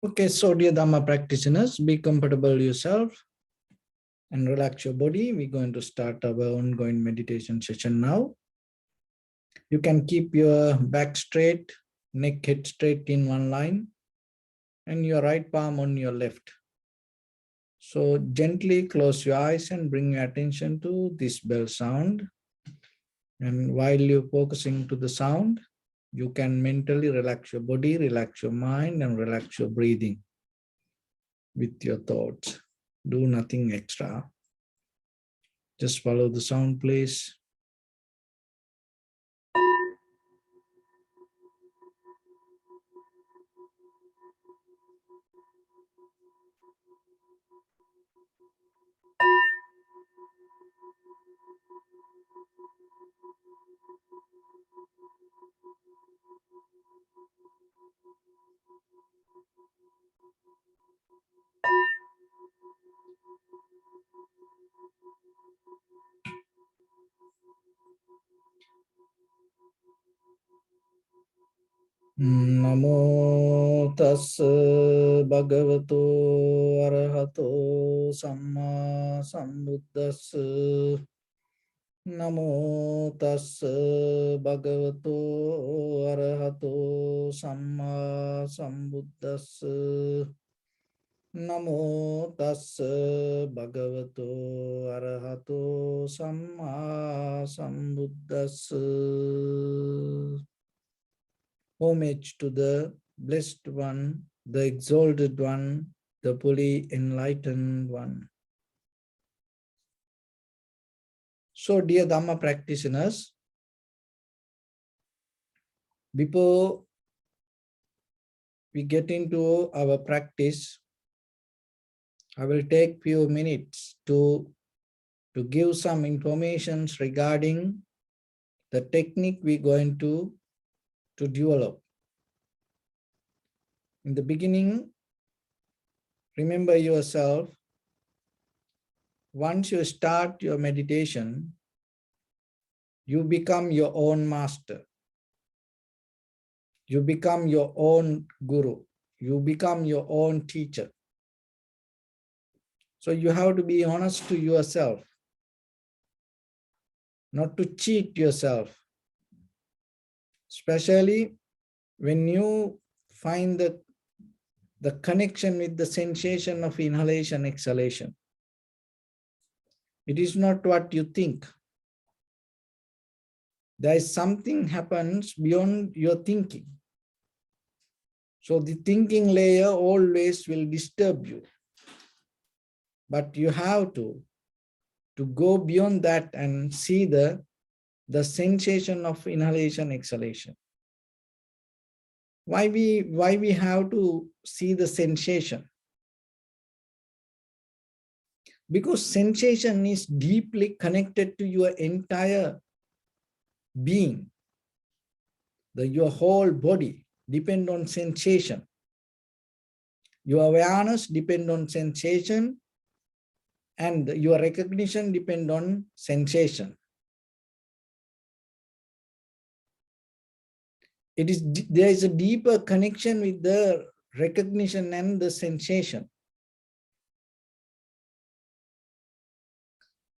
Okay, so dear Dharma practitioners, be comfortable yourself and relax your body. We're going to start our ongoing meditation session now. You can keep your back straight, neck head straight in one line, and your right palm on your left. So gently close your eyes and bring your attention to this bell sound. And while you're focusing to the sound, you can mentally relax your body, relax your mind, and relax your breathing with your thoughts. Do nothing extra. Just follow the sound, please. Namo tassa bhagavato arahato samma sambuddhassa. Namo tassa bhagavato arahato samma sambuddhassa. Namo tassa bhagavato arahato samma sambuddhassa. Homage to the Blessed One, the Exalted One, the fully enlightened One. So, dear Dhamma practitioners, before we get into our practice, I will take few minutes to give some information regarding the technique we're going to develop. In the beginning, remember yourself, once you start your meditation, you become your own master. You become your own guru. You become your own teacher. So you have to be honest to yourself, not to cheat yourself. Especially when you find the connection with the sensation of inhalation, exhalation. It is not what you think. There is something happens beyond your thinking. So the thinking layer always will disturb you. But you have to go beyond that and see the sensation of inhalation, exhalation. Why we have to see the sensation? Because sensation is deeply connected to your entire being. Your whole body depends on sensation. Your awareness depends on sensation, and your recognition depends on sensation. There is a deeper connection with the recognition and the sensation.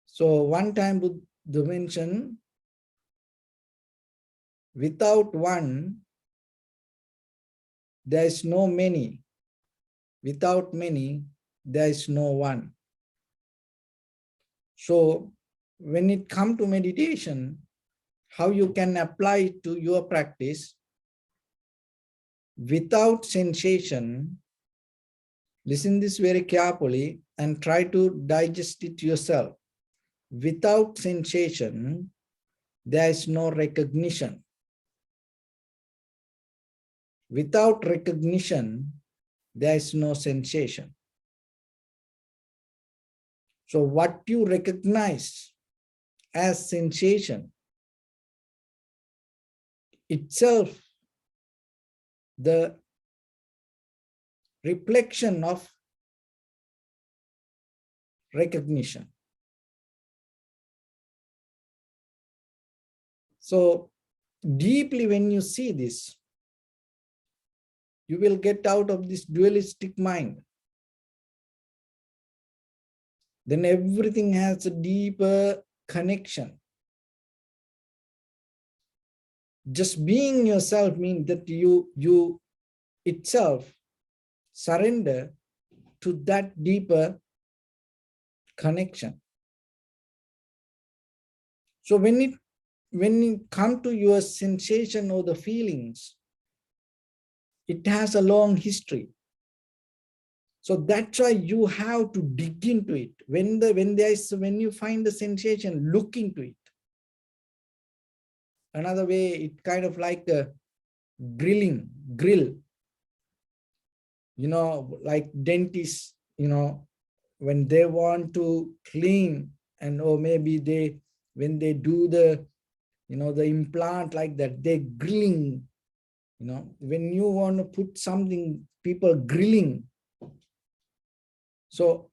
So one time Buddha mentioned, without one, there is no many. Without many, there is no one. So when it comes to meditation, how you can apply it to your practice, without sensation, listen this very carefully and try to digest it yourself. Without sensation, there is no recognition. Without recognition, there is no sensation. So what you recognize as sensation itself, the reflection of recognition. So deeply when you see this, You will get out of this dualistic mind. Then everything has a deeper connection. Just being yourself means that you itself surrender to that deeper connection. So when it comes to your sensation or the feelings, it has a long history. So that's why you have to dig into it. When you find the sensation, look into it. Another way, it kind of like a grill. Like dentists, when they want to clean, and or maybe when they do the the implant like that, they grilling. When you want to put something, people grilling. So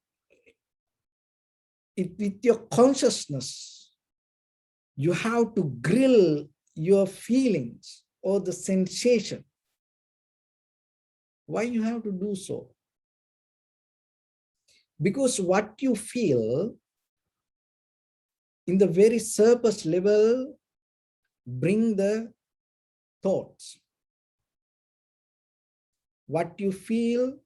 with your consciousness, you have to grill your feelings or the sensation. Why you have to do so? Because what you feel in the very surface level bring the thoughts. What you feel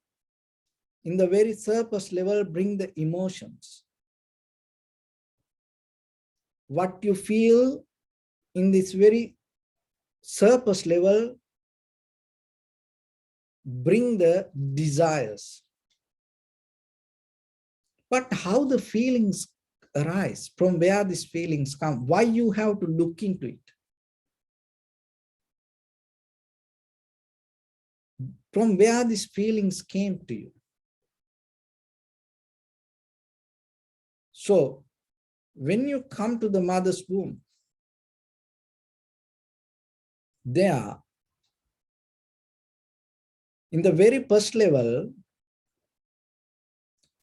in the very surface level bring the emotions. What you feel in this very surface level bring the desires. But how the feelings arise, from where these feelings come, why you have to look into it. From where these feelings came to you. So when you come to the mother's womb, there, in the very first level,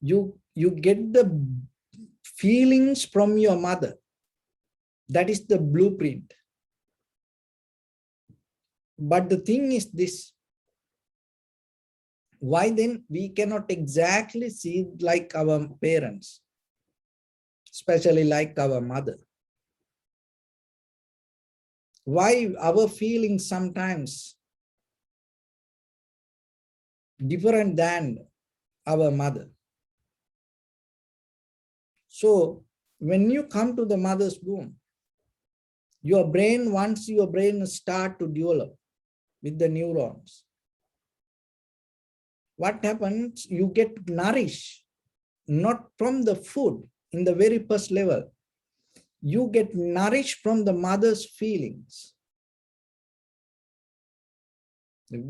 you get the feelings from your mother. That is the blueprint. But the thing is this, why then we cannot exactly see like our parents, especially like our mother? Why our feelings sometimes different than our mother? So when you come to the mother's womb, once your brain start to develop with the neurons, what happens? You get nourished, not from the food in the very first level. You get nourished from the mother's feelings.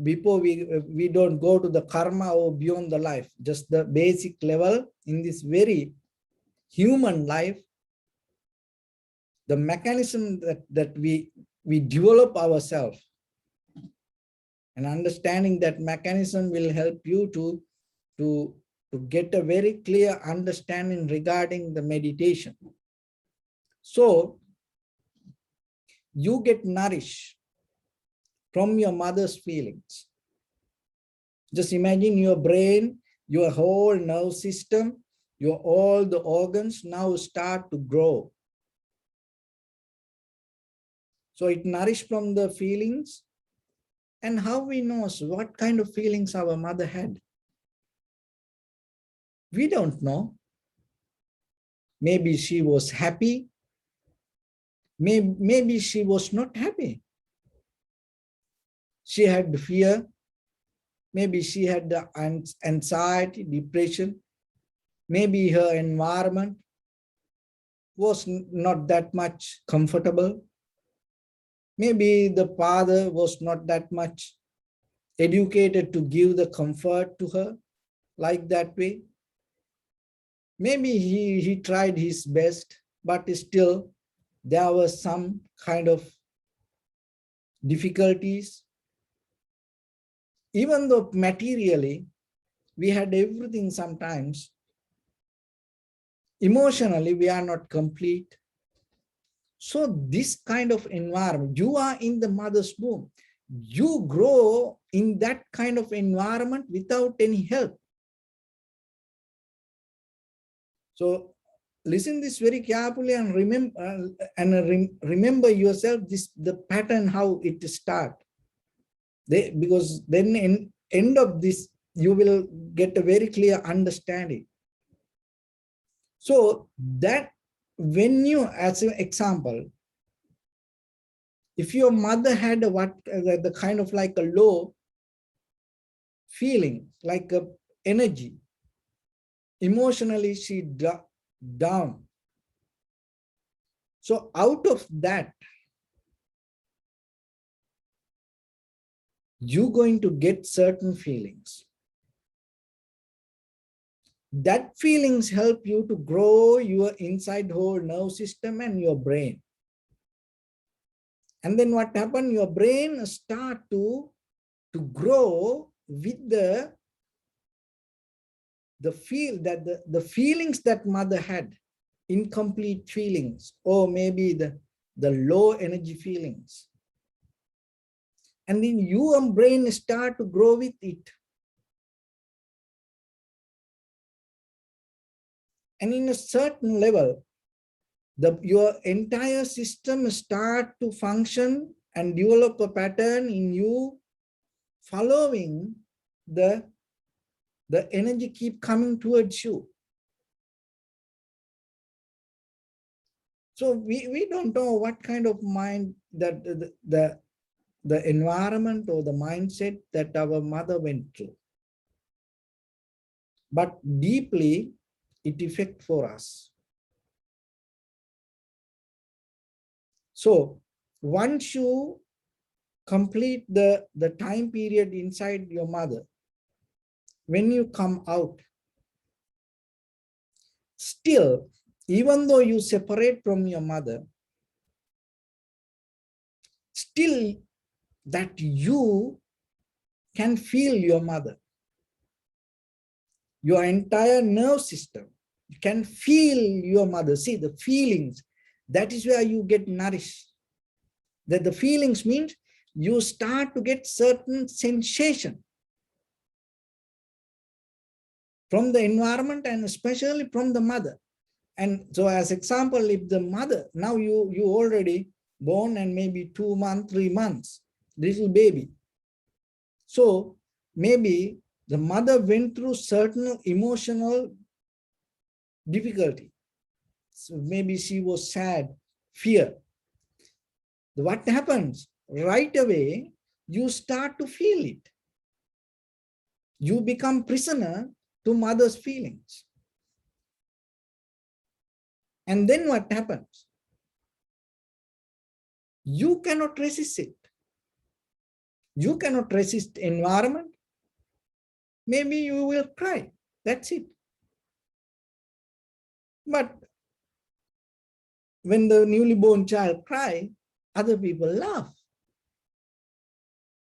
Before we don't go to the karma or beyond the life, just the basic level in this very human life, the mechanism that we develop ourselves, and understanding that mechanism will help you to get a very clear understanding regarding the meditation. So you get nourished from your mother's feelings. Just imagine your brain, your whole nerve system, all the organs now start to grow. So it nourished from the feelings. And how we know what kind of feelings our mother had? We don't know. Maybe she was happy. Maybe she was not happy. She had fear. Maybe she had the anxiety, depression. Maybe her environment was not that much comfortable. Maybe the father was not that much educated to give the comfort to her like that way. Maybe he tried his best, but still there was some kind of difficulties. Even though materially we had everything, sometimes emotionally we are not complete. So this kind of environment, you are in the mother's womb. you grow in that kind of environment without any help. So listen this very carefully and remember yourself the pattern how it start. Because then in end of this you will get a very clear understanding. So that when you, as an example, if your mother had the kind of like a low feeling, like a energy, emotionally she down. So out of that, you're going to get certain feelings. That feelings help you to grow your inside whole nerve system and your brain. And then what happened? Your brain start to grow with the feelings that mother had, incomplete feelings, or maybe the low energy feelings. And then your brain start to grow with it. And in a certain level, your entire system start to function and develop a pattern in you following the energy keep coming towards you. So we don't know what kind of mind that the environment or the mindset that our mother went through. But deeply, it affects for us. So once you complete the time period inside your mother, when you come out, still, even though you separate from your mother, still that you can feel your mother. Your entire nerve system can feel your mother. See the feelings, that is where you get nourished. That the feelings means you start to get certain sensation from the environment and especially from the mother. And so as example, if the mother, now you already born and maybe 2 months, 3 months, little baby. So maybe the mother went through certain emotional difficulty. So maybe she was sad, fear. What happens? Right away, you start to feel it. You become prisoner to mother's feelings. And then what happens? You cannot resist it. You cannot resist environment. Maybe you will cry. That's it. But when the newly born child cries, other people laugh.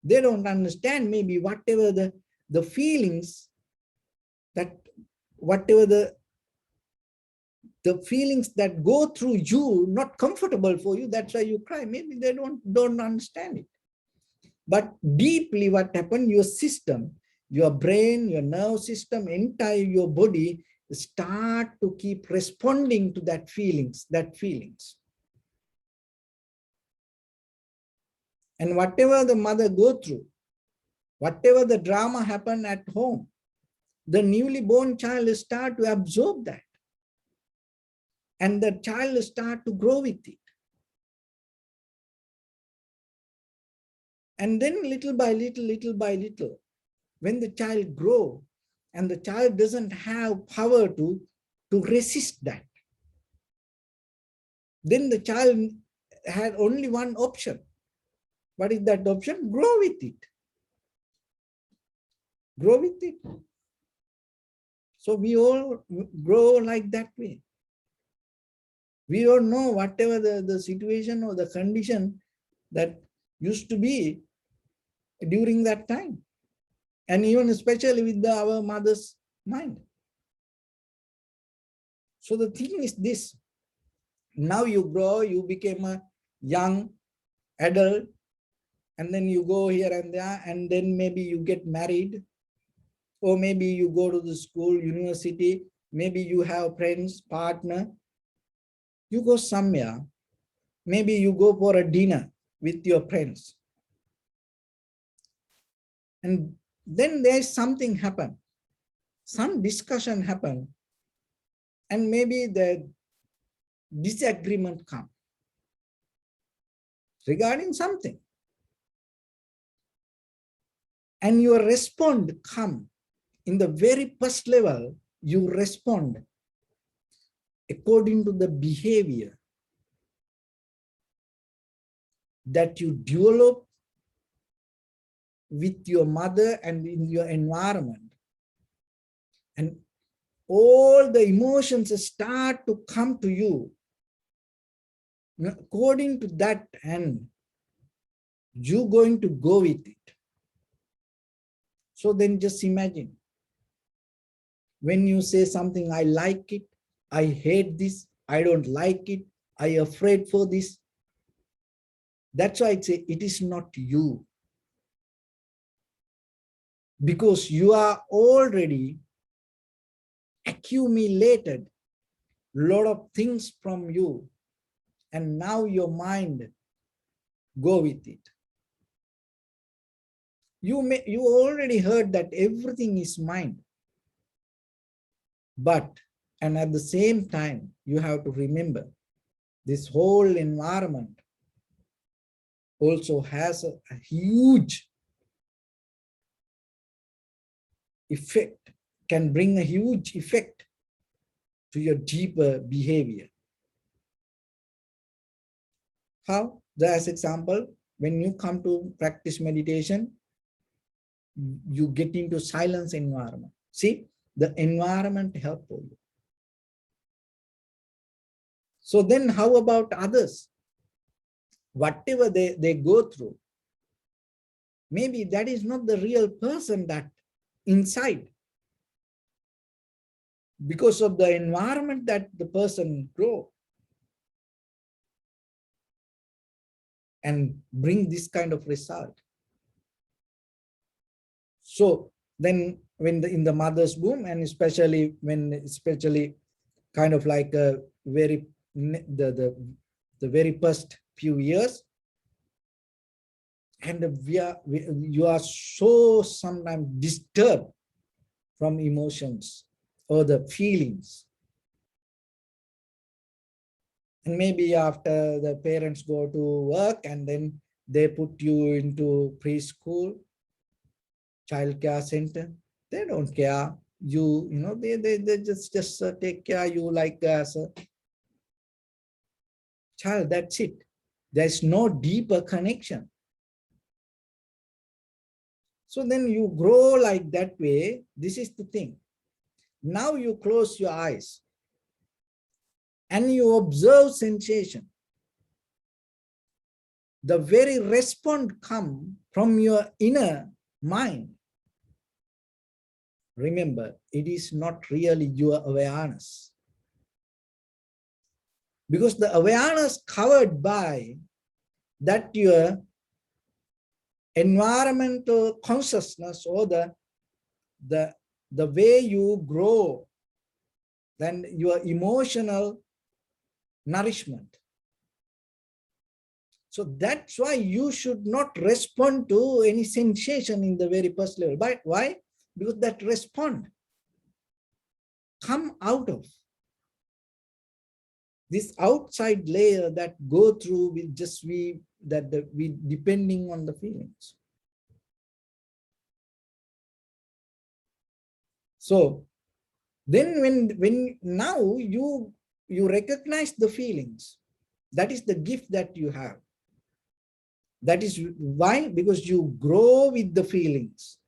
They don't understand maybe whatever the feelings that whatever the feelings that go through you, not comfortable for you, that's why you cry. Maybe they don't understand it. But deeply what happened, your system, your brain, your nerve system, entire your body start to keep responding to that feelings. And whatever the mother go through, whatever the drama happen at home, the newly born child start to absorb that. And the child start to grow with it. And then little by little, when the child grow and the child doesn't have power to resist that, then the child had only one option. What is that option? Grow with it. Grow with it. So we all grow like that way. We don't know whatever the situation or the condition that used to be during that time. And even especially with our mother's mind. So the thing is this, now you grow, you became a young adult, and then you go here and there, and then maybe you get married, or maybe you go to the school, university, maybe you have friends, partner, you go somewhere, maybe you go for a dinner with your friends, and then there's something happen, some discussion happen, and maybe the disagreement come regarding something, and your response come in the very first level, you respond according to the behavior that you develop with your mother and in your environment. And all the emotions start to come to you according to that, and you're going to go with it. So then just imagine, when you say something, I like it, I hate this, I don't like it, I afraid for this. That's why I say it is not you. Because you are already accumulated a lot of things from you, and now your mind go with it. You already heard that everything is mind, but, and at the same time, you have to remember this whole environment also has a huge effect, can bring a huge effect to your deeper behavior. How? As example, when you come to practice meditation, you get into silence environment. See, the environment helps you. So then how about others? Whatever they go through, maybe that is not the real person that inside, because of the environment that the person grow and bring this kind of result. So then when in the mother's womb, and especially kind of like a very the very first few years, and you are so sometimes disturbed from emotions or the feelings. And maybe after the parents go to work, and then they put you into preschool, child care center, they don't care. They just take care of you like as a child, that's it. There's no deeper connection. So then you grow like that way. This is the thing. Now you close your eyes and you observe sensation. The very response comes from your inner mind. Remember, it is not really your awareness. Because the awareness covered by that your environmental consciousness, or the way you grow, then your emotional nourishment. So that's why you should not respond to any sensation in the very first level. But why? Because that respond come out of this outside layer that go through with just we depending on the feelings. So then when now you recognize the feelings, that is the gift that you have. That is why, because you grow with the feelings.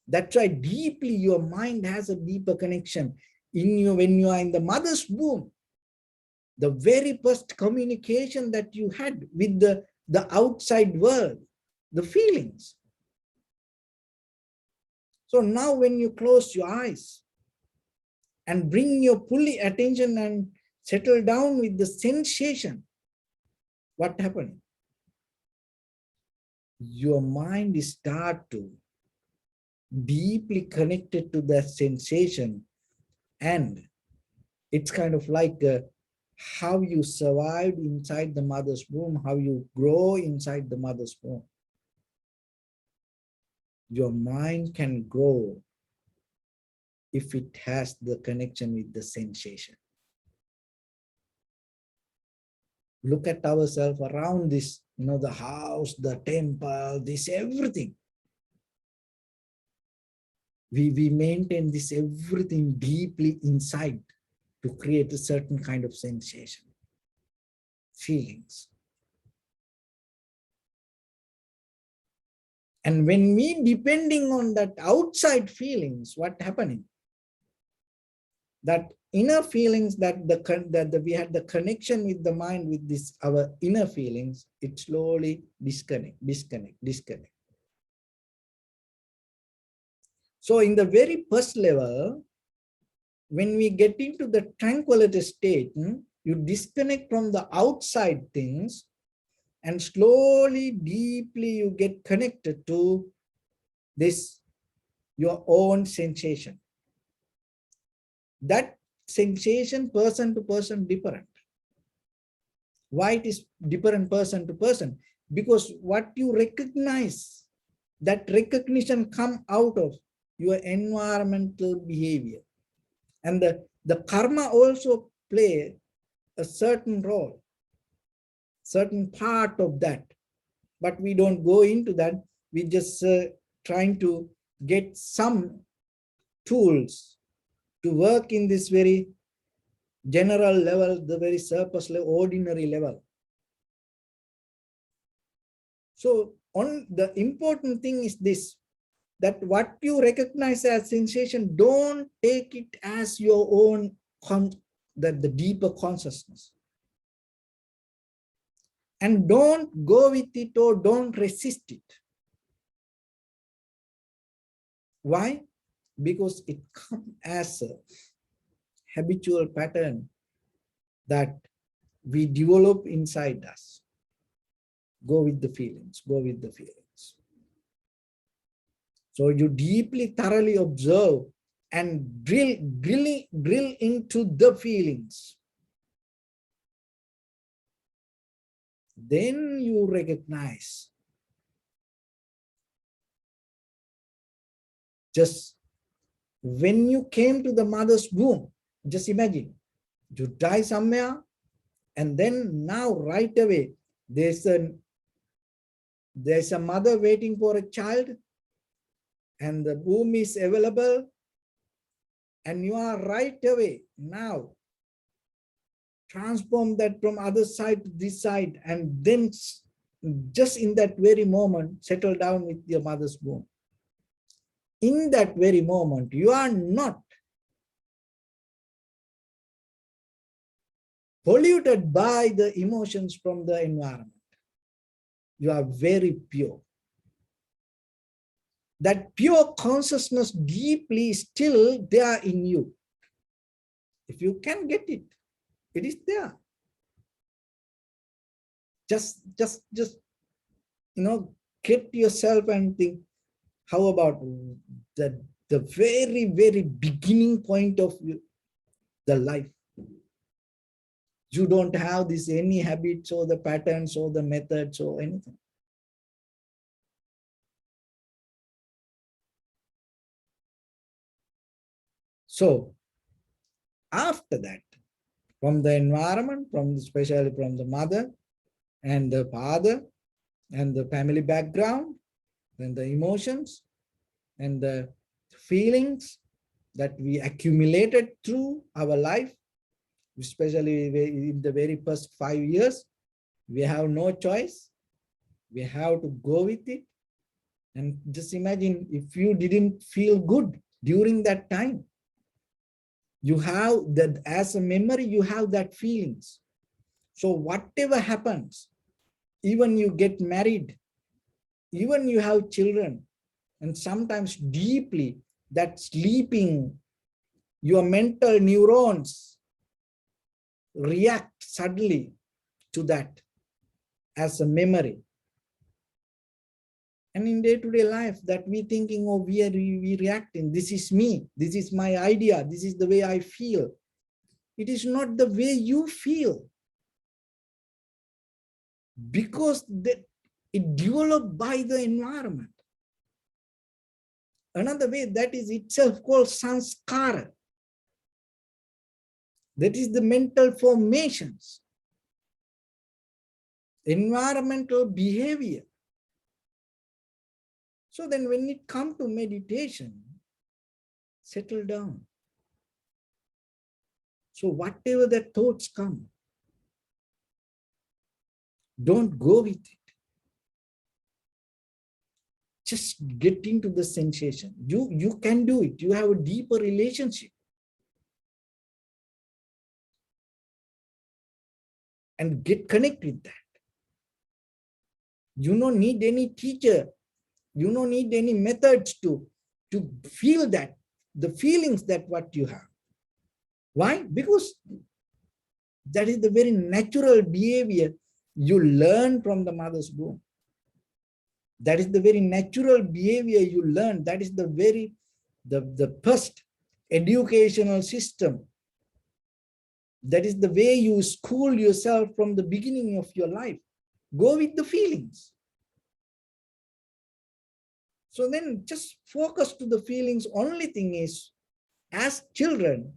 That's why deeply your mind has a deeper connection in you. When you are in the mother's womb, the very first communication that you had with the outside world, the feelings. So now when you close your eyes and bring your fully attention and settle down with the sensation, what happened? your mind is start to deeply connected to that sensation, and it's kind of like how you survived inside the mother's womb, how you grow inside the mother's womb. Your mind can grow if it has the connection with the sensation. Look at ourselves around this, the house, the temple, this everything. We maintain this everything deeply inside to create a certain kind of sensation, feelings. And when we depending on that outside feelings, what happening? That inner feelings that we had the connection with the mind with this our inner feelings, it slowly disconnect. So in the very first level, when we get into the tranquility state, you disconnect from the outside things, and slowly, deeply you get connected to this, your own sensation. That sensation, person to person, different. Why it is different person to person? Because what you recognize, that recognition come out of your environmental behavior. And the karma also play a certain role, certain part of that. But we don't go into that. We just trying to get some tools to work in this very general level, the very surface level, ordinary level. So on the important thing is this, that what you recognize as sensation, don't take it as your own, the deeper consciousness. And don't go with it or don't resist it. Why? Because it comes as a habitual pattern that we develop inside us. Go with the feelings, go with the feelings. So you deeply, thoroughly observe and drill into the feelings. Then you recognize. Just when you came to the mother's womb, just imagine, you die somewhere, and then now right away, there's a mother waiting for a child, and the womb is available, and you are right away now transform that from other side to this side, and then just in that very moment settle down with your mother's womb. In that very moment, you are not polluted by the emotions from the environment. You are very pure. That pure consciousness deeply still there in you. If you can get it, it is there. Just get yourself and think, how about the very, very beginning point of the life? You don't have this any habits or the patterns or the methods or anything. So after that, from the environment, especially from the mother and the father and the family background, then the emotions and the feelings that we accumulated through our life, especially in the very first 5 years, we have no choice. We have to go with it. And just imagine if you didn't feel good during that time, you have that as a memory, you have that feelings. So whatever happens, even you get married, even you have children, and sometimes deeply that sleeping, your mental neurons react suddenly to that as a memory. And in day-to-day life that we thinking, oh, we reacting, this is me, this is my idea, this is the way I feel. It is not the way you feel. Because it developed by the environment. Another way that is itself called sanskara. That is the mental formations, environmental behavior. So then when it comes to meditation, settle down. So whatever the thoughts come, don't go with it. Just get into the sensation. You can do it. You have a deeper relationship. And get connected with that. You don't need any teacher. You don't need any methods to feel that, the feelings that what you have. Why? Because that is the very natural behavior you learn from the mother's womb. That is the very natural behavior you learn. That is the very, the first educational system. That is the way you school yourself from the beginning of your life. Go with the feelings. So then just focus to the feelings. Only thing is, as children,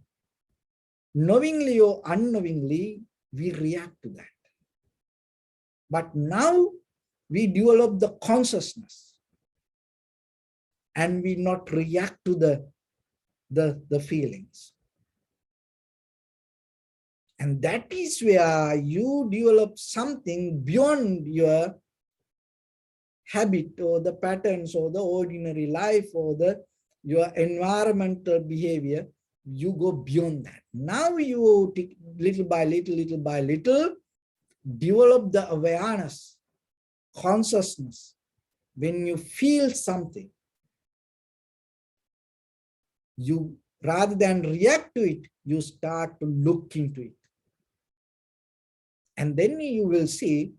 knowingly or unknowingly, we react to that. But now we develop the consciousness and we not react to the feelings. And that is where you develop something beyond your habit or the patterns or the ordinary life or your environmental behavior. You go beyond that. Now you take little by little, develop the awareness, consciousness. When you feel something, you, rather than react to it, you start to look into it. And then you will see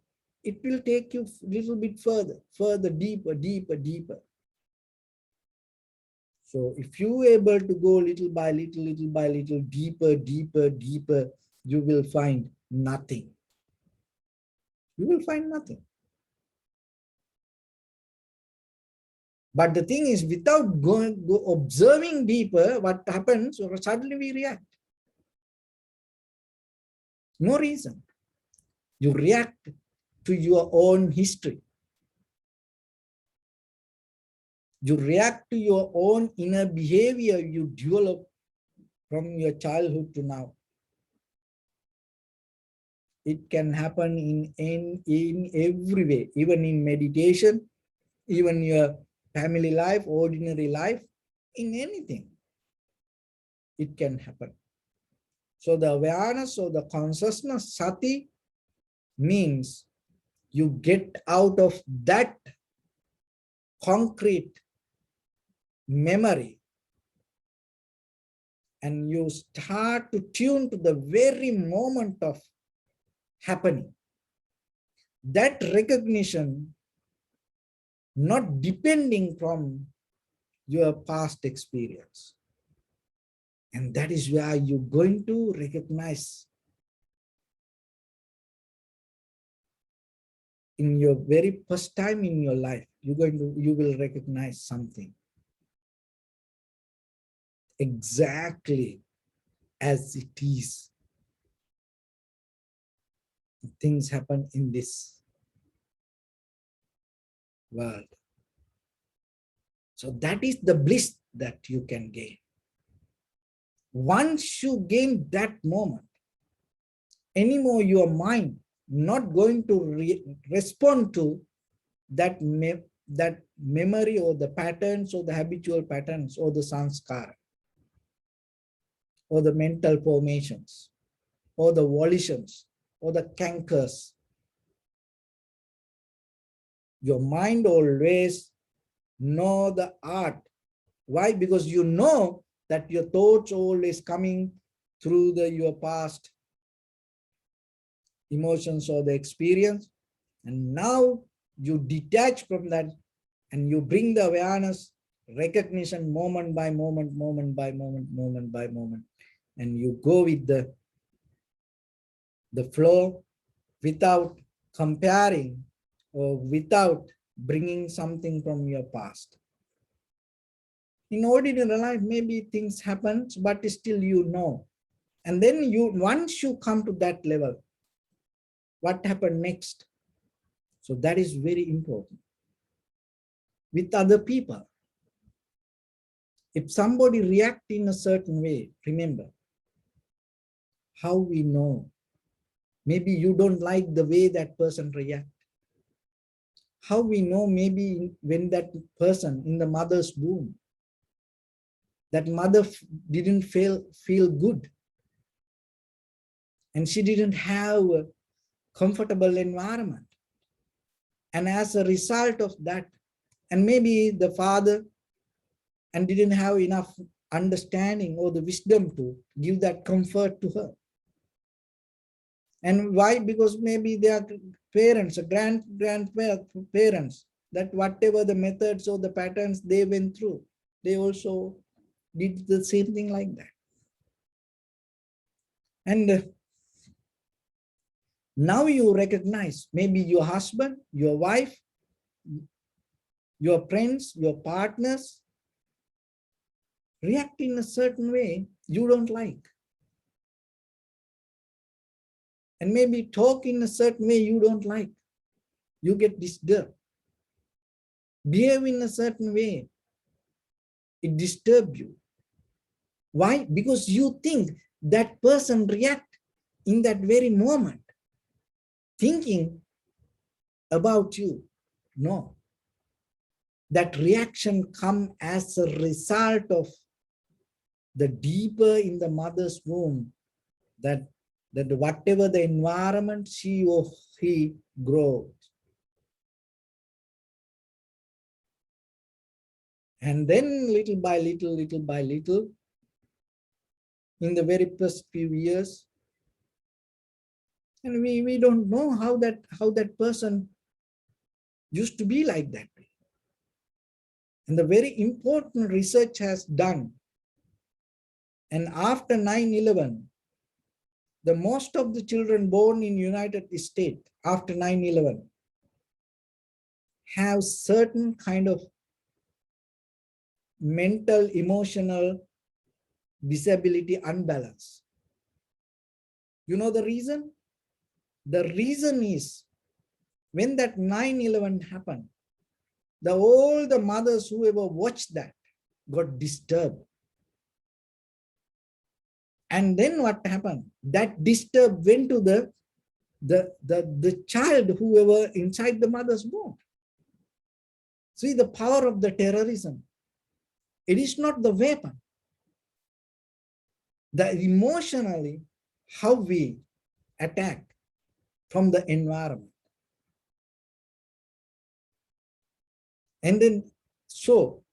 it will take you a little bit further, deeper. So if you are able to go little by little, deeper, you will find nothing. You will find nothing. But the thing is, without observing deeper, what happens, or suddenly we react. No reason. You react to your own history. You react to your own inner behavior you develop from your childhood to now. It can happen in every way, even in meditation, even your family life, ordinary life, in anything. It can happen. So the awareness or the consciousness, sati, means you get out of that concrete memory and you start to tune to the very moment of happening. That recognition, not depending from your past experience. And that is where you're going to recognize in your very first time in your life, you will recognize something exactly as it is. Things happen in this world. So that is the bliss that you can gain. Once you gain that moment, anymore your mind not going to respond to that memory or the patterns or the habitual patterns or the sanskara or the mental formations or the volitions or the cankers. Your mind always know the art. Why? Because you know that your thoughts always coming through your past emotions or the experience. And now you detach from that and you bring the awareness, recognition, moment by moment, moment by moment, moment by moment, and you go with the flow without comparing or without bringing something from your past. In ordinary life, maybe things happen, but still you know. And then once you come to that level, what happened next? So that is very important. With other people, if somebody react in a certain way, remember how we know. Maybe you don't like the way that person react. How we know, maybe when that person in the mother's womb, that mother didn't feel good, and she didn't have a comfortable environment. And as a result of that, and maybe the father and didn't have enough understanding or the wisdom to give that comfort to her. And why? Because maybe their parents, grandparents, that whatever the methods or the patterns they went through, they also did the same thing like that. And now you recognize maybe your husband, your wife, your friends, your partners react in a certain way you don't like. And maybe talk in a certain way you don't like. You get disturbed. Behave in a certain way, it disturbs you. Why? Because you think that person react in that very moment, thinking about you. No. That reaction come as a result of the deeper in the mother's womb, that whatever the environment she or he grows. And then little by little, in the very first few years, and we don't know how that person used to be like that. And the very important research has done. And after 9/11, the most of the children born in United States after 9/11 have certain kind of mental, emotional disability unbalance. You know the reason? The reason is when that 9/11 happened, all the mothers who ever watched that got disturbed. And then what happened? That disturb went to the child whoever inside the mother's womb. See the power of the terrorism. It is not the weapon. The emotionally how we attack from the environment. And then so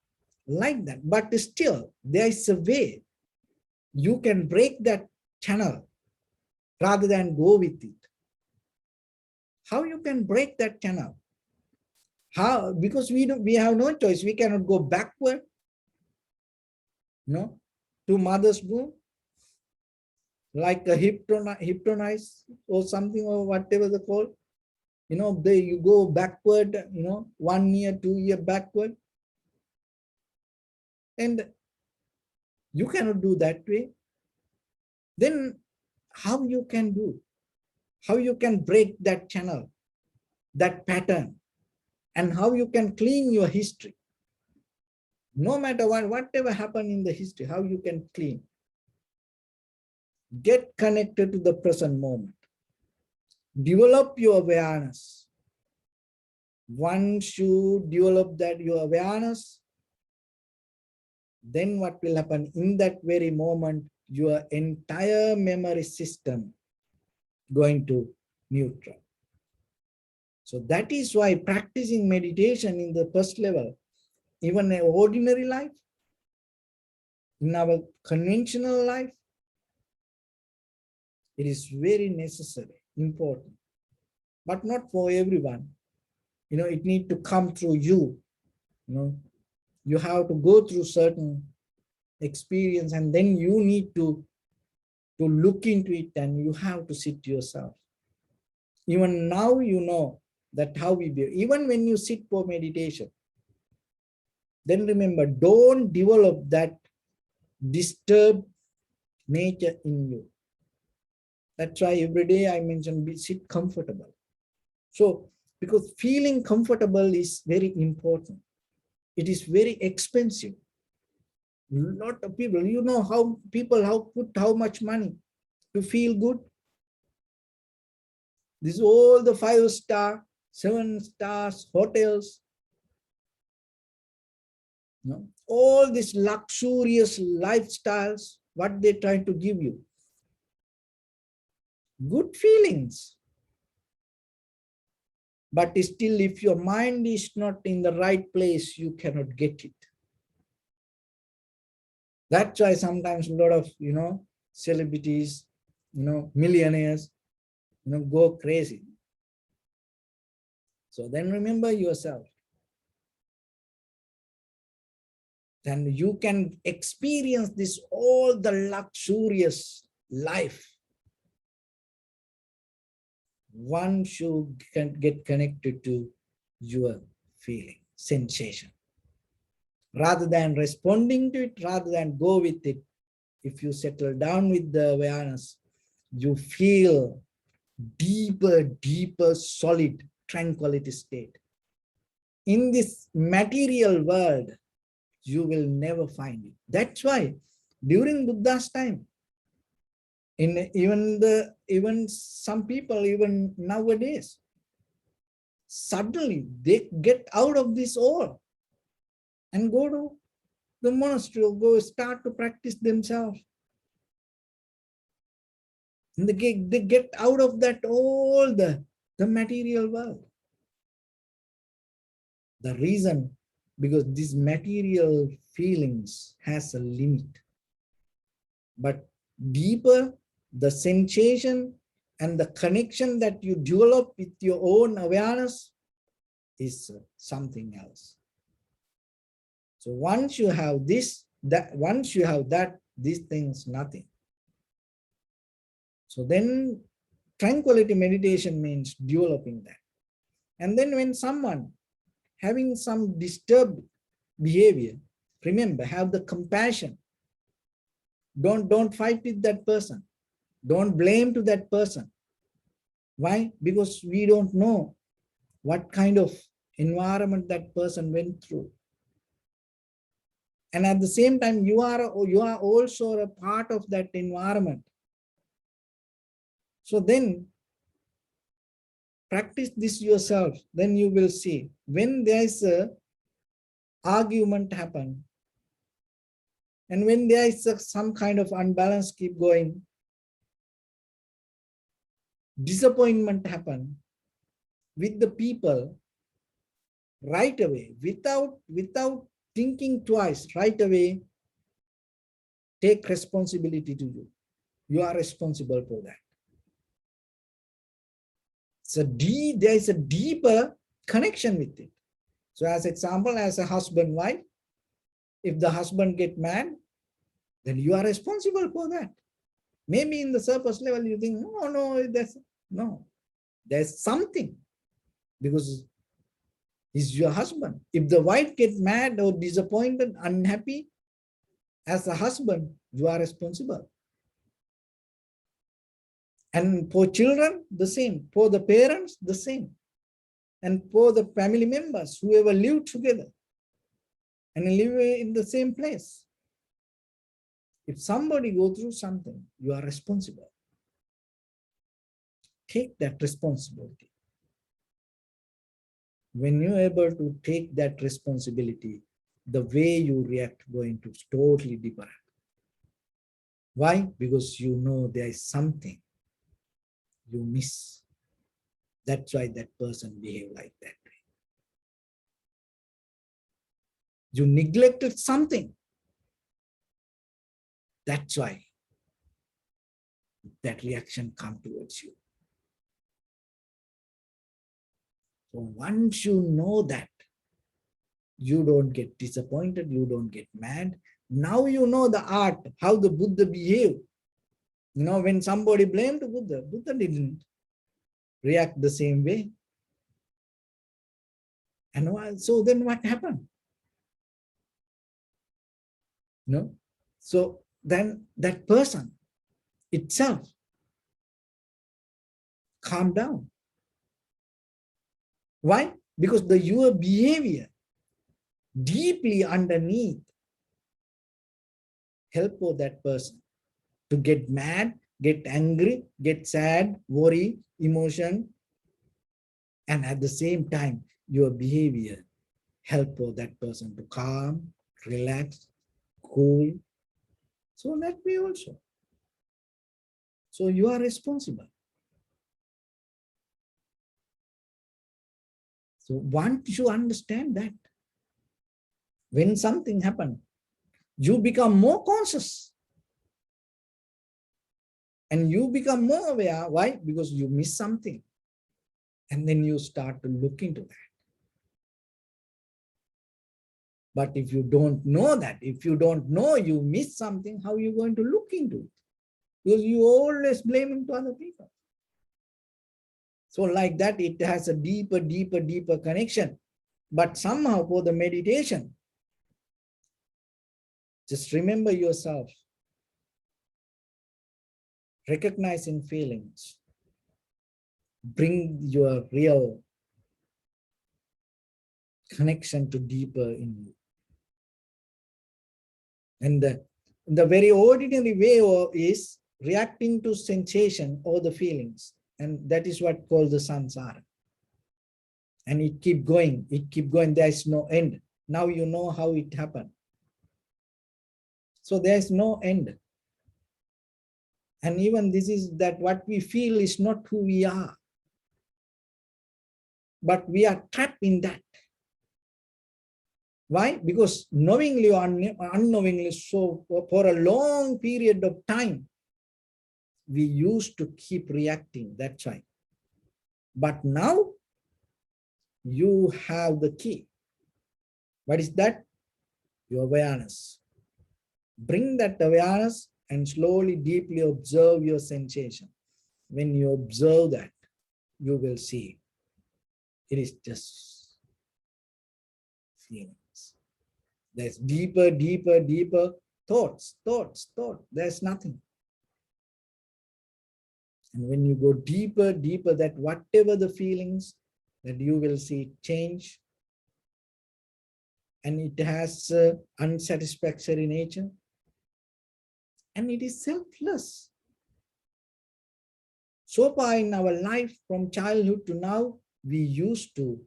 like that, but still there is a way you can break that channel rather than go with it. How you can break that channel? How? Because we have no choice. We cannot go backward, no, to mother's womb, like a hypnotize or something or whatever they call. You know, you go backward, 1 year, 2 year backward. And you cannot do that way. Then how you can do? How you can break that channel, that pattern, and how you can clean your history? No matter whatever happened in the history, how you can clean? Get connected to the present moment. Develop your awareness. Once you develop that your awareness, then what will happen? In that very moment, your entire memory system going to neutral. So that is why practicing meditation in the first level, even in ordinary life, in our conventional life, it is very necessary, important, but not for everyone. It need to come through you. You know, you have to go through certain experience, and then you need to look into it, and you have to sit yourself. Even now, you know that how we behave. Even when you sit for meditation, then remember, don't develop that disturbed nature in you. That's why every day I mention sit comfortable. So, because feeling comfortable is very important. It is very expensive. Lot of people, you know how people how put how much money to feel good. This is all the 5-star, 7 stars hotels. You know, all these luxurious lifestyles, what they try to give you. Good feelings. But still, if your mind is not in the right place, you cannot get it. That's why sometimes a lot of, celebrities, millionaires, go crazy. So then remember yourself. Then you can experience this, all the luxurious life. One should get connected to your feeling, sensation. Rather than responding to it, rather than go with it, if you settle down with the awareness, you feel deeper, solid tranquility state. In this material world, you will never find it. That's why during Buddha's time, even some people, even nowadays, suddenly they get out of this all and go to the monastery or go start to practice themselves. And they get out of that all the material world. The reason, because these material feelings has a limit. But deeper, the sensation and the connection that you develop with your own awareness is something else. So once you have this, once you have that, these things, nothing. So then tranquility meditation means developing that. And then when someone having some disturbed behavior, remember, have the compassion. Don't fight with that person. Don't blame to that person. Why? Because we don't know what kind of environment that person went through. And at the same time, you are also a part of that environment. So then practice this yourself. Then you will see when there is a argument happen, and when there is some kind of unbalance keep going, disappointment happen with the people, right away, without thinking twice, right away, take responsibility to you. You are responsible for that. So there is a deeper connection with it. So as example, as a husband, wife, if the husband get mad, then you are responsible for that. Maybe in the surface level, you think, no, there's something, because he's your husband. If the wife gets mad or disappointed, unhappy, as a husband, you are responsible. And for children, the same. For the parents, the same. And for the family members, whoever live together and live in the same place. If somebody go through something, you are responsible. Take that responsibility. When you're able to take that responsibility, the way you react going to totally different. Why? Because you know there is something you miss. That's why that person behave like that. You neglected something. That's why that reaction come towards you. So once you know that, You don't get disappointed, you don't get mad. Now you know the art, how the Buddha behaved. You know, when somebody blamed Buddha, Buddha didn't react the same way. And so then what happened? No. So then that person itself calmed down. Why? Because your behavior deeply underneath help for that person to get mad, get angry, get sad, worry, emotion, and at the same time, your behavior help for that person to calm, relax, cool. So that way also. So you are responsible. So once you understand that, when something happens, you become more conscious and you become more aware. Why? Because you miss something. And then you start to look into that. But if you don't know that, if you don't know you miss something, how are you going to look into it? Because you always blaming to other people. So like that, it has a deeper, deeper, deeper connection. But somehow for the meditation, just remember yourself, recognizing feelings, bring your real connection to deeper in you. And the very ordinary way is reacting to sensation or the feelings. And that is what called the samsara. And it keep going, there is no end. Now you know how it happened. So there is no end. And even this is that what we feel is not who we are. But we are trapped in that. Why? Because knowingly or unknowingly, so for a long period of time, we used to keep reacting. That's why. But now you have the key. What is that? Your awareness. Bring that awareness and slowly, deeply observe your sensation. When you observe that, you will see it is just feelings. There's deeper, deeper, deeper thoughts. There's nothing. And when you go deeper, deeper, that whatever the feelings, that you will see change. And it has unsatisfactory nature. And it is selfless. So far in our life, from childhood to now, we used to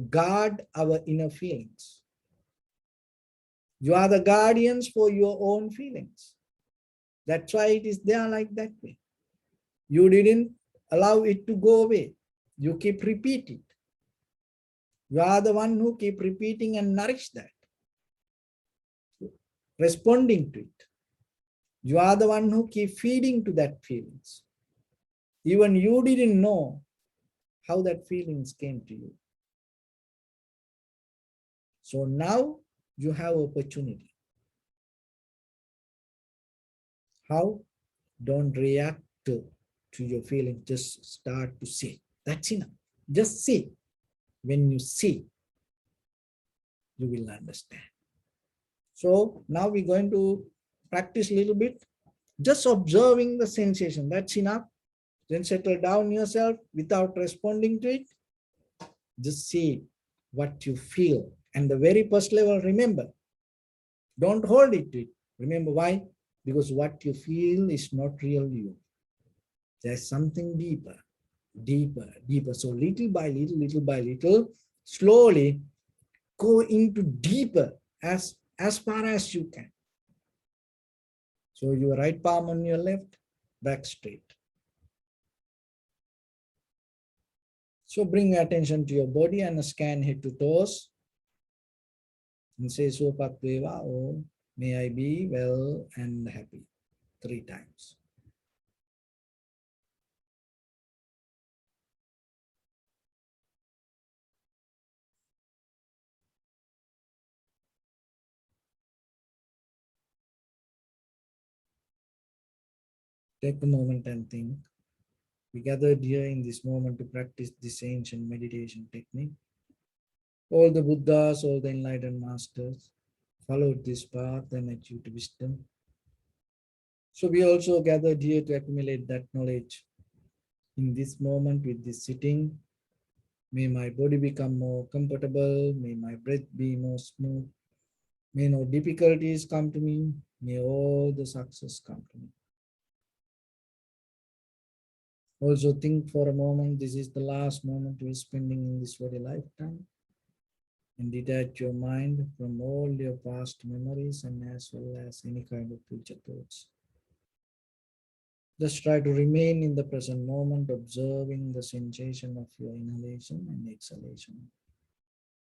guard our inner feelings. You are the guardians for your own feelings. That's why it is there like that way. You didn't allow it to go away. You keep repeating. You are the one who keep repeating and nourish that, responding to it. You are the one who keep feeding to that feelings. Even you didn't know how that feelings came to you. So now you have opportunity. How? Don't react to your feeling. Just start to see. That's enough. Just see. When you see, you will understand. So now we're going to practice a little bit. Just observing the sensation. That's enough. Then settle down yourself without responding to it. Just see what you feel. And the very first level, remember, don't hold it to it. Remember why? Because what you feel is not real you. There's something deeper, deeper, deeper. So little by little, slowly go into deeper as far as you can. So your right palm on your left, back straight. So bring your attention to your body and scan head to toes. And say, Sopatveva, oh, may I be well and happy. 3 times. Take a moment and think. We gathered here in this moment to practice this ancient meditation technique. All the Buddhas, all the enlightened masters followed this path and achieved wisdom. So we also gathered here to accumulate that knowledge. In this moment, with this sitting, may my body become more comfortable, may my breath be more smooth, may no difficulties come to me, may all the success come to me. Also think for a moment, this is the last moment you are spending in this very lifetime, and detach your mind from all your past memories and as well as any kind of future thoughts. Just try to remain in the present moment, observing the sensation of your inhalation and exhalation.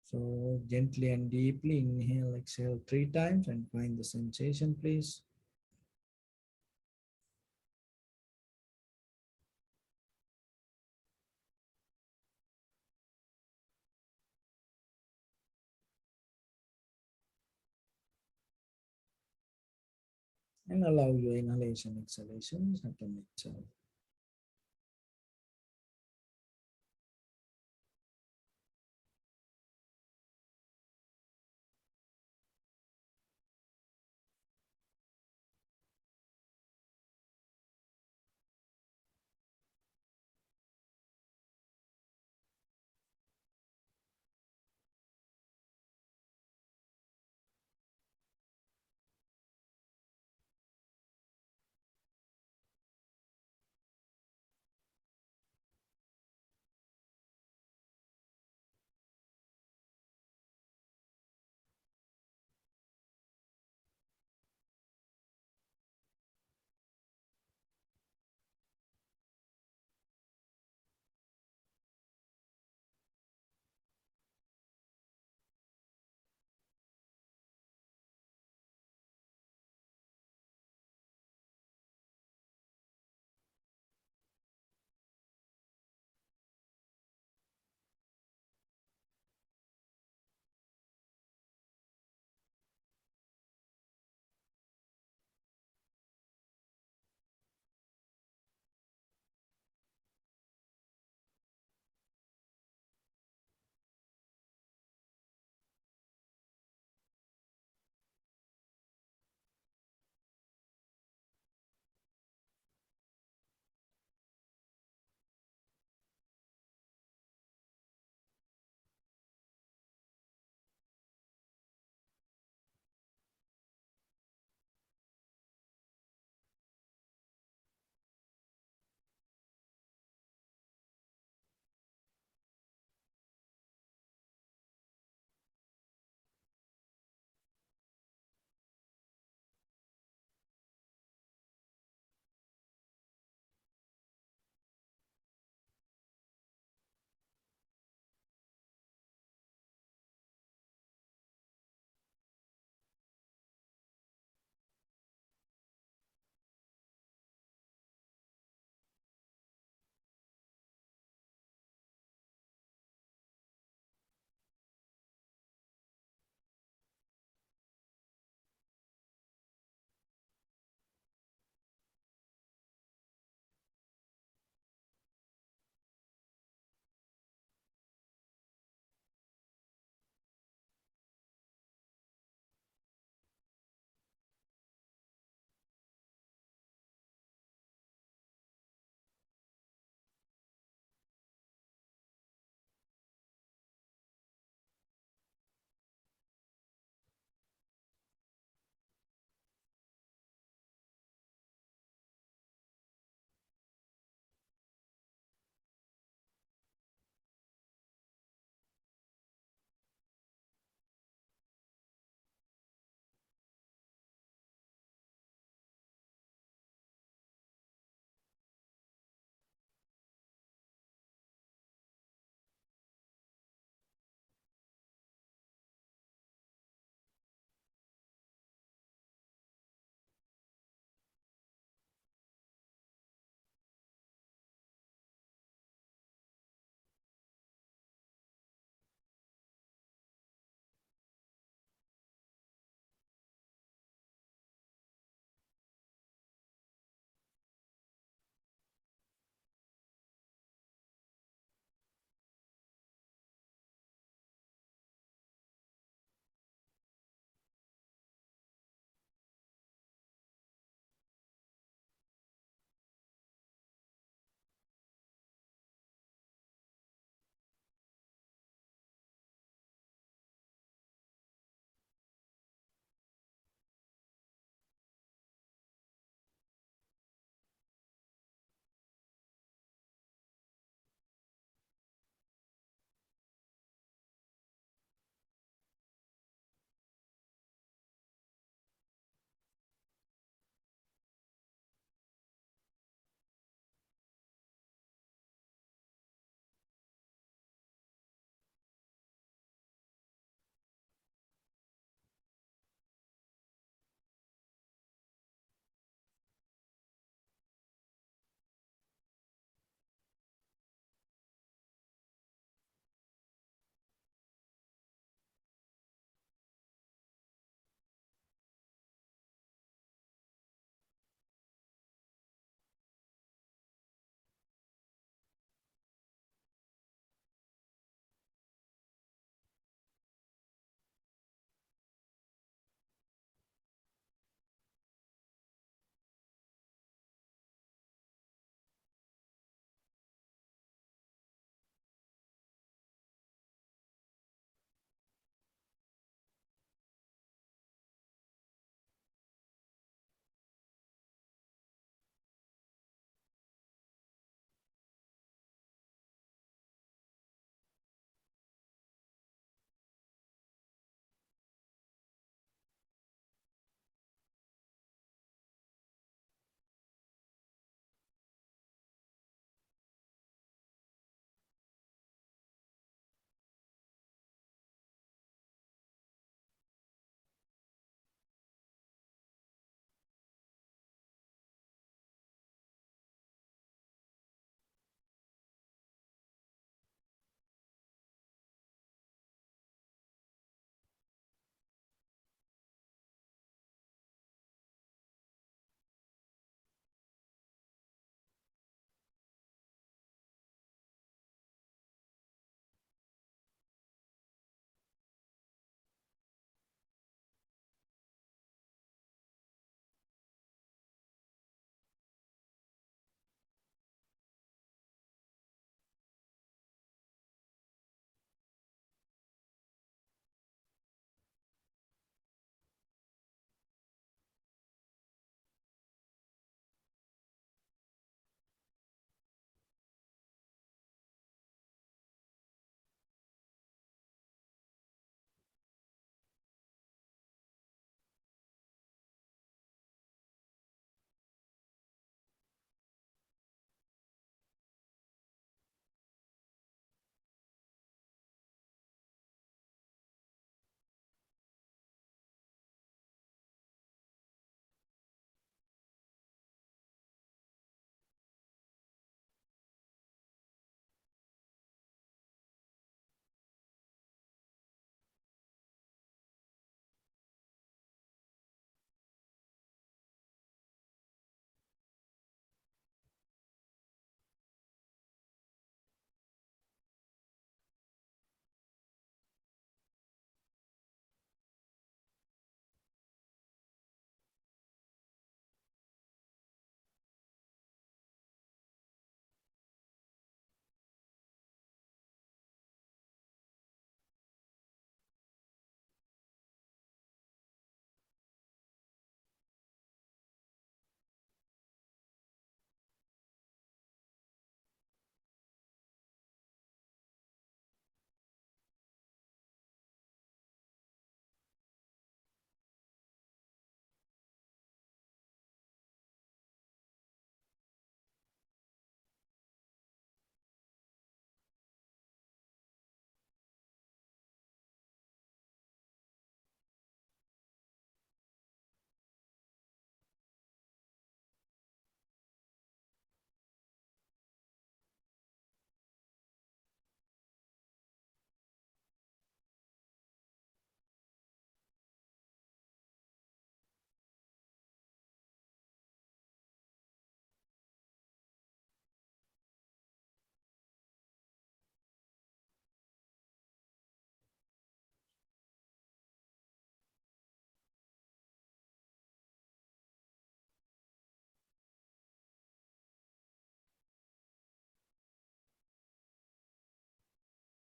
So gently and deeply inhale, exhale 3 times and find the sensation, please. And allow your inhalation, exhalation to happen itself.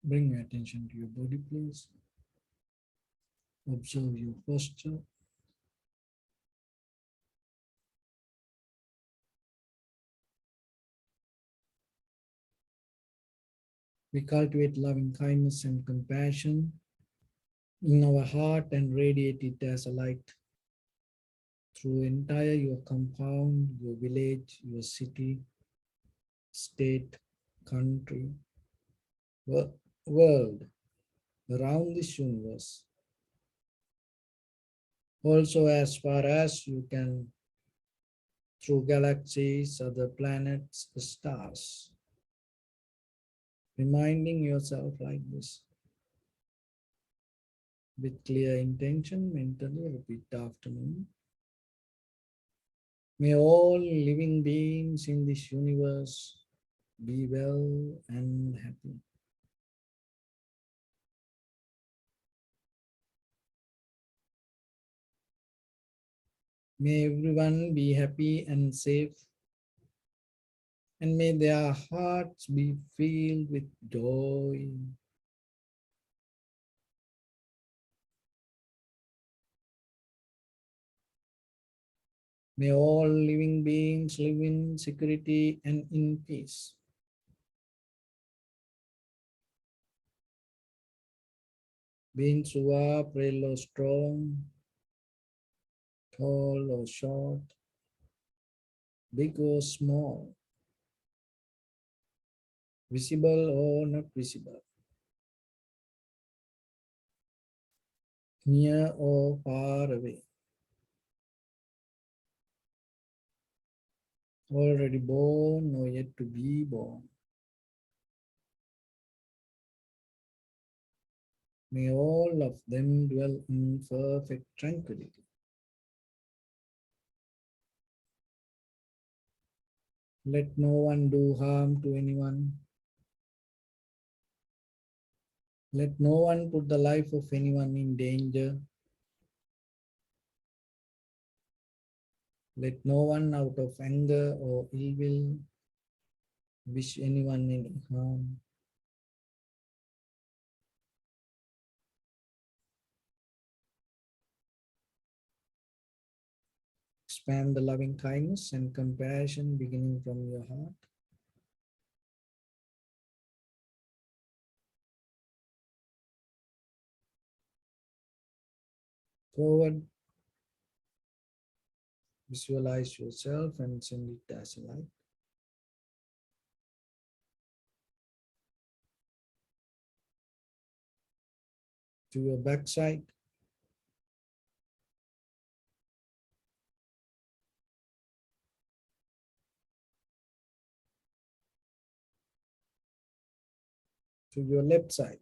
Bring your attention to your body, please. Observe your posture. We cultivate loving kindness and compassion in our heart and radiate it as a light through entire your compound, your village, your city, state, country, world, around this universe. Also, as far as you can, through galaxies, other planets, stars. Reminding yourself like this. With clear intention, mentally repeat after me. May all living beings in this universe be well and happy. May everyone be happy and safe, and may their hearts be filled with joy. May all living beings live in security and in peace. Beings who are frail or strong, tall or short, big or small, visible or not visible, near or far away, already born or yet to be born. May all of them dwell in perfect tranquility. Let no one do harm to anyone. Let no one put the life of anyone in danger. Let no one out of anger or ill will wish anyone any harm. Expand the loving kindness and compassion beginning from your heart. Forward, visualize yourself and send it as a light. To your backside, to your left side,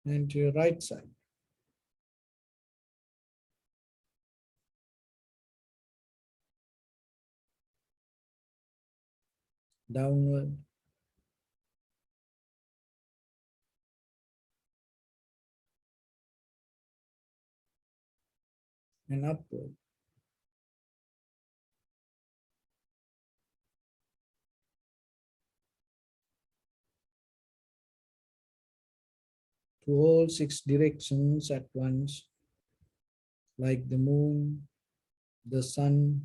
and to your right side. Downward and upward. To all six directions at once, like the moon, the sun,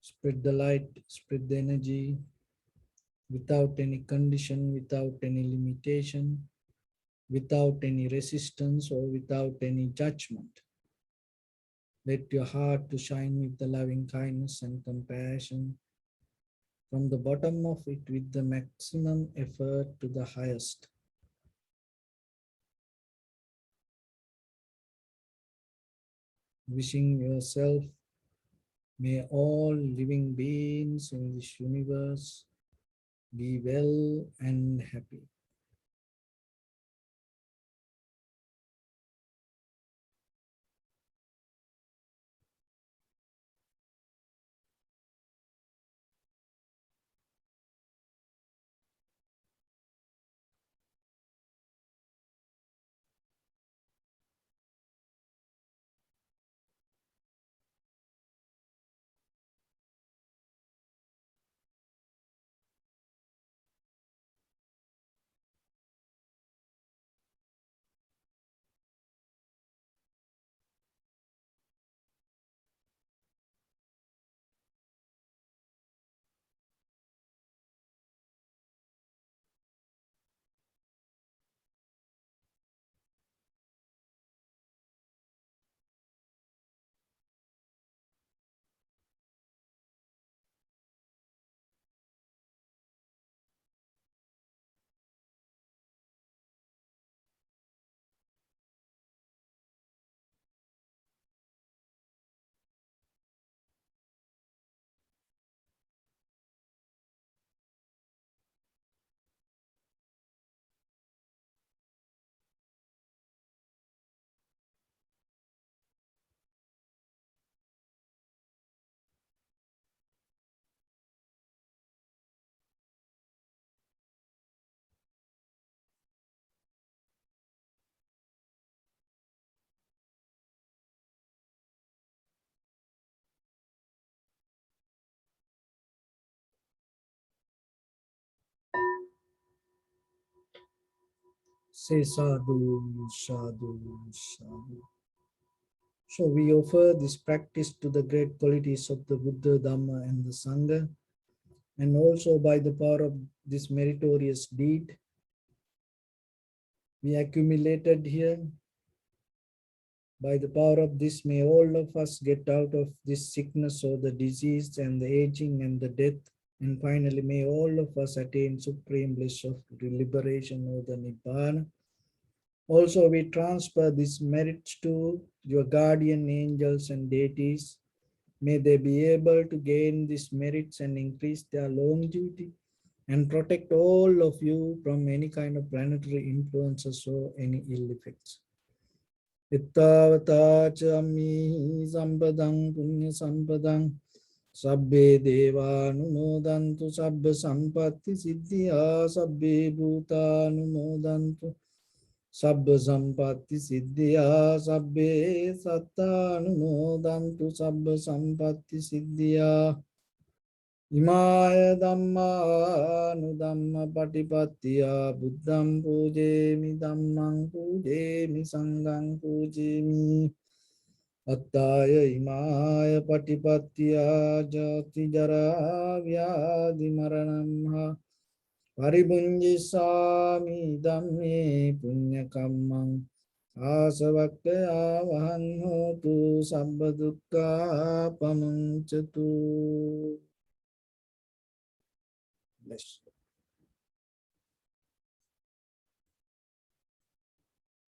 spread the light, spread the energy without any condition, without any limitation, without any resistance or without any judgment. Let your heart to shine with the loving kindness and compassion from the bottom of it with the maximum effort to the highest. Wishing yourself, may all living beings in this universe be well and happy. Say sadhu, sadhu, sadhu. So we offer this practice to the great qualities of the Buddha, Dharma, and the Sangha, and also by the power of this meritorious deed we accumulated here. By the power of this, may all of us get out of this sickness or the disease and the aging and the death. And finally, may all of us attain supreme bliss of liberation or the Nibbana. Also, we transfer these merits to your guardian angels and deities. May they be able to gain these merits and increase their longevity and protect all of you from any kind of planetary influences or any ill effects. Ittavata chami sampadang punya sampadang sabbe deva numodantu sabba sampatti siddhya sabbe bhuta numodantu sabba sampatti siddhya sabbe satta numodantu sabba sampatti siddhya Imaya Dhamma Nudhamma Patipattiya Buddham Pujemi Dhammang Pujemi Sanghang Pujemi Attaya Imaya Patipattiya Jati Jara Vyadi Maranamha Paribunjisami Dhamme Punyakamang Asavakkaya Vahan Hotu Sabba Dukkha Pamuncatu. Bless.